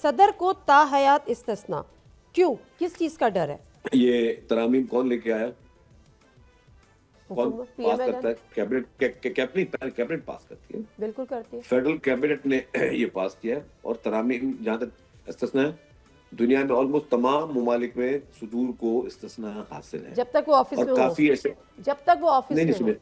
صدر کو تاحیات استثناء کیوں؟ کس چیز کا ڈر ہے؟ یہ ترامیم کون لے کے آیا؟ کون پاس کرتا ہے؟ کیبنٹ پاس کرتی ہے، بالکل کرتی ہے، فیڈرل کیبنٹ نے یہ پاس کیا ہے. اور ترامیم جہاں تک استثناء ہے، دنیا میں آلموسٹ تمام ممالک میں صدور کو استثناء حاصل ہے جب تک وہ آفس میں ہو، کافی ایسے جب تک وہ آفس میں ہو.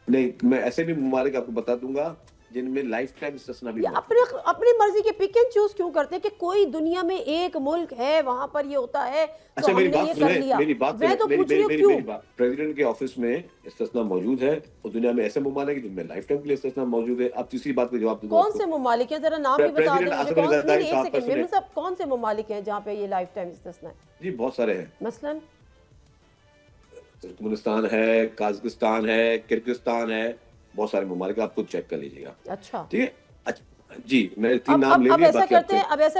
نہیں، میں ایسے بھی ممالک آپ کو بتا دوں گا جن میں لائف ٹائم استثناء بھی موجود ہے. اپنی مرضی کے پک اینڈ چوز کیوں کرتے ہیں کہ کوئی دنیا میں ایک ملک ہے وہاں پر یہ ہوتا ہے تو ہم نے یہ کر لیا. میں تو پوچھ رہی ہوں کیوں؟ پریزیڈنٹ کے آفس میں استثناء موجود ہے اور دنیا میں ایسے ممالک ہیں جن میں لائف ٹائم کے لیے استثناء موجود ہے. اب تیسری بات کا جواب دے دوں. کون سے ممالک ہیں؟ ذرا نام بھی بتا دیں مجھے. کون سے ممالک ہیں جہاں پہ یہ لائف ٹائم استثناء ہے؟ جی بہت سارے ہیں. مثلاً ترکمانستان ہے، قازقستان ہے، کرغزستان ہے، بہت سارے ممالک آپ کو چیک کر لیجیے گا. اچھا ٹھیک ہے جی، میں تین نام لے اب لیے. ایسا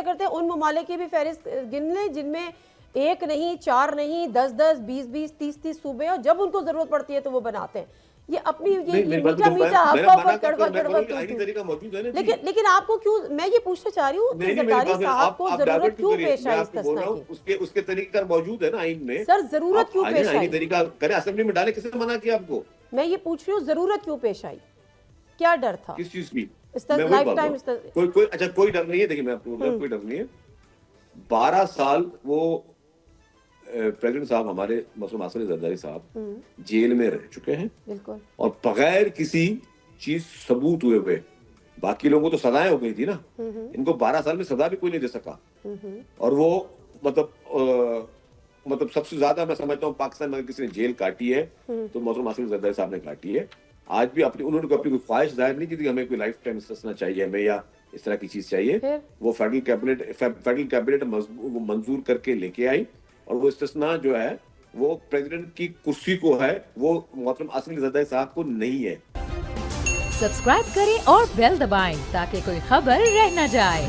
کرتے ہیں ان ممالک کی بھی فہرست گن لیں جن میں ایک نہیں، چار نہیں، 10 20 30 صوبے اور جب ان کو ضرورت پڑتی ہے تو وہ بناتے ہیں. یہ اپنی لیکن آپ کو کیوں، میں یہ پوچھنا چاہ رہی ہوں کہ زرداری صاحب کو ضرورت کیوں پیش آئی استثناء کی؟ اس کے طریقہ موجود ہے نا آئین میں. سر ضرورت کیوں پیش آئی؟ طریقہ کرے اسمبلی میں ڈالے، کس نے منع کیا آپ کو؟ میں یہ پوچھ رہی ہوں ضرورت کیوں پیش آئی؟ کیا ڈر تھا کس چیز کی؟ کوئی ڈر نہیں ہے. دیکھیں میں آپ کو کوئی ڈر نہیں ہے. 12 سال وہ پریزیڈنٹ صاحب ہمارے مسلم حسن زرداری صاحب جیل میں رہ چکے ہیں بالکل، اور بغیر کسی چیز ثبوت ہوئے ہوئے. باقی لوگوں تو سزائیں ہو گئی تھی نا، ان کو 12 سال میں سزا بھی کوئی نہیں دے سکا. اور وہ مطلب سب سے زیادہ میں سمجھتا ہوں پاکستان میں کسی نے جیل کاٹی ہے تو مسلم حسن زرداری صاحب نے کاٹی ہے. آج بھی انہوں نے اپنی کوئی خواہش ظاہر نہیں کی تھی کہ ہمیں کوئی لائف ٹائم استثناء چاہیے ہمیں یا اس طرح کی چیز چاہیے. وہ فیڈرل کیبنٹ منظور کر کے لے کے آئی اور وہ استثناء جو ہے وہ پریزیڈنٹ کی کرسی کو ہے، وہ محترم حسن زرداری صاحب کو نہیں ہے. سبسکرائب کریں اور بیل دبائیں تاکہ کوئی خبر رہ نہ جائے.